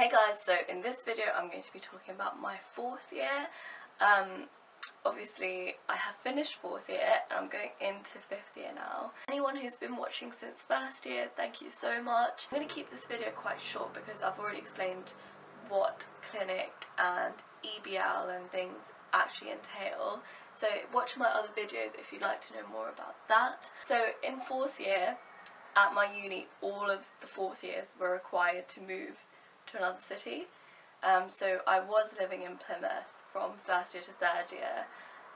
Hey guys, so in this video I'm going to be talking about my 4th year. Obviously I have finished 4th year and I'm going into 5th year now. Anyone who's been watching since 1st year, thank you so much. I'm going to keep this video quite short because I've already explained what clinic and EBL and things actually entail. So watch my other videos if you'd like to know more about that. So in 4th year at my uni, all of the 4th years were required to move to another city. So I was living in Plymouth from 1st year to 3rd year,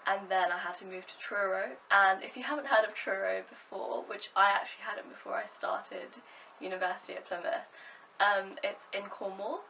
and then I had to move to Truro. And if you haven't heard of Truro before, which I actually hadn't before I started university at Plymouth, it's in Cornwall,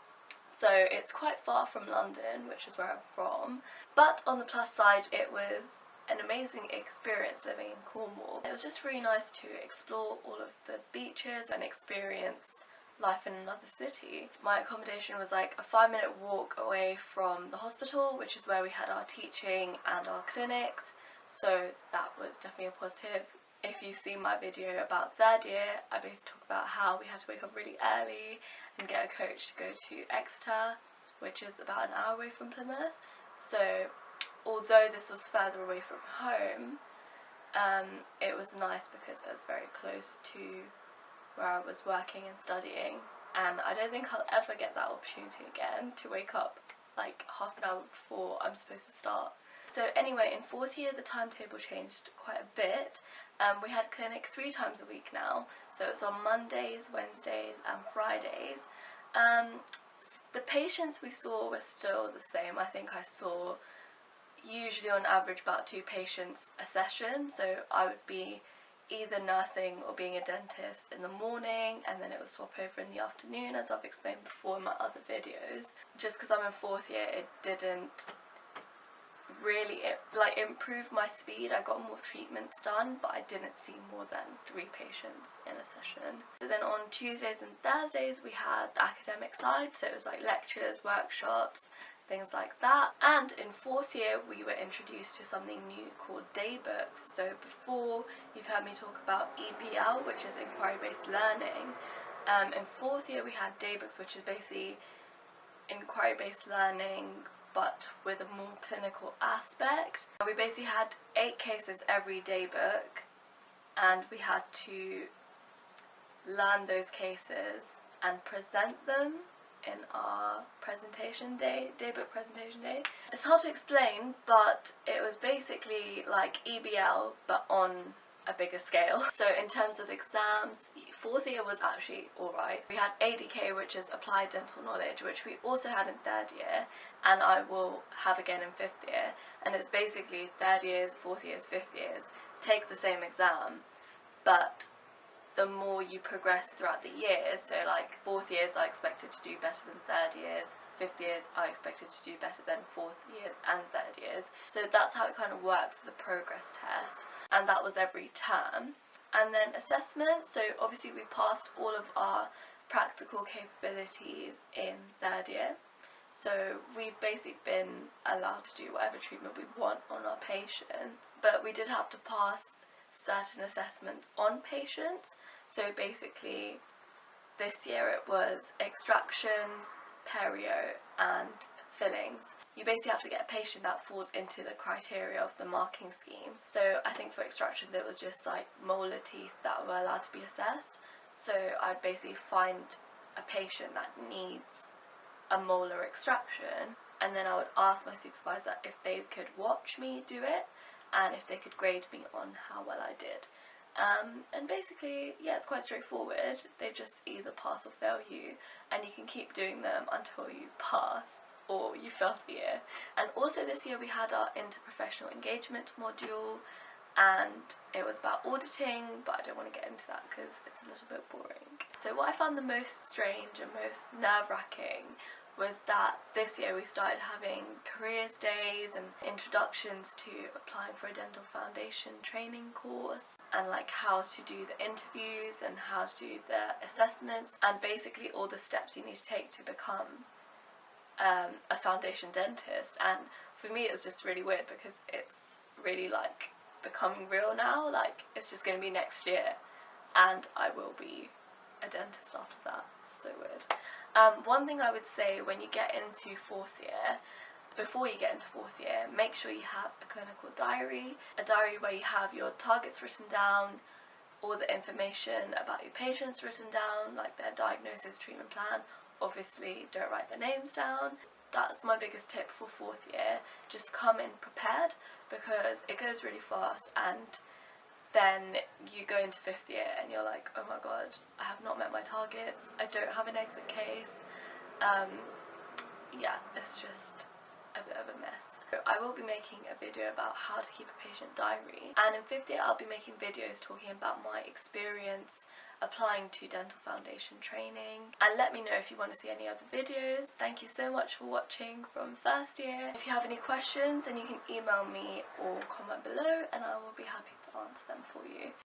so it's quite far from London, which is where I'm from. But on the plus side, it was an amazing experience living in Cornwall. It was just really nice to explore all of the beaches and experience life in another city. My accommodation was like a 5-minute walk away from the hospital, which is where we had our teaching and our clinics, so that was definitely a positive. If you see my video about 3rd year, I basically talk about how we had to wake up really early and get a coach to go to Exeter, which is about an hour away from Plymouth. So although this was further away from home, it was nice because it was very close to where I was working and studying, and I don't think I'll ever get that opportunity again to wake up like half an hour before I'm supposed to start. So anyway, in 4th year the timetable changed quite a bit. We had clinic 3 times a week now, so it was on Mondays, Wednesdays and Fridays. The patients we saw were still the same. I think I saw usually on average about 2 patients a session, so I would be either nursing or being a dentist in the morning, and then it would swap over in the afternoon, as I've explained before in my other videos. Just because I'm in 4th year, it didn't really improve my speed. I got more treatments done, but I didn't see more than 3 patients in a session. So then on Tuesdays and Thursdays we had the academic side, so it was like lectures, workshops, things like that. And in 4th year we were introduced to something new called day books. So before, you've heard me talk about EBL, which is inquiry-based learning. In 4th year we had day books, which is basically inquiry-based learning but with a more clinical aspect. We basically had 8 cases every day book, and we had to learn those cases and present them in our presentation day, daybook presentation day. It's hard to explain, but it was basically like EBL but on a bigger scale. So in terms of exams, 4th year was actually alright. We had ADK, which is Applied Dental Knowledge, which we also had in 3rd year, and I will have again in 5th year. And it's basically 3rd years, 4th years, 5th years take the same exam, but the more you progress throughout the years, so like 4th years are expected to do better than 3rd years, 5th years are expected to do better than 4th years and 3rd years. So that's how it kind of works as a progress test, and that was every term. And then assessment, so obviously we passed all of our practical capabilities in 3rd year. So we've basically been allowed to do whatever treatment we want on our patients, but we did have to pass certain assessments on patients. So basically this year it was extractions, perio and fillings. You basically have to get a patient that falls into the criteria of the marking scheme. So I think for extractions it was just like molar teeth that were allowed to be assessed. So I'd basically find a patient that needs a molar extraction, and then I would ask my supervisor if they could watch me do it and if they could grade me on how well I did. And basically, yeah, it's quite straightforward. They just either pass or fail you, and you can keep doing them until you pass or you fail the year. And also this year we had our interprofessional engagement module, and it was about auditing, but I don't want to get into that because it's a little bit boring. So what I found the most strange and most nerve-wracking was that this year we started having careers days and introductions to applying for a dental foundation training course, and like how to do the interviews and how to do the assessments, and basically all the steps you need to take to become a foundation dentist. And for me it was just really weird because it's really like becoming real now. Like it's just going to be next year and I will be a dentist after that. So weird. One thing I would say when you get into 4th year, before you get into 4th year, make sure you have a clinical diary, a diary where you have your targets written down, all the information about your patients written down, like their diagnosis, treatment plan. Obviously don't write their names down. That's my biggest tip for 4th year. Just come in prepared, because it goes really fast, and then you go into 5th year and you're like, oh my god, I have not met my targets, I don't have an exit case. Yeah, it's just a bit of a mess. So I will be making a video about how to keep a patient diary, and in 5th year I'll be making videos talking about my experience applying to dental foundation training. And let me know if you want to see any other videos. Thank you so much for watching from 1st year. If you have any questions, then you can email me or comment below and I will be happy to answer them for you.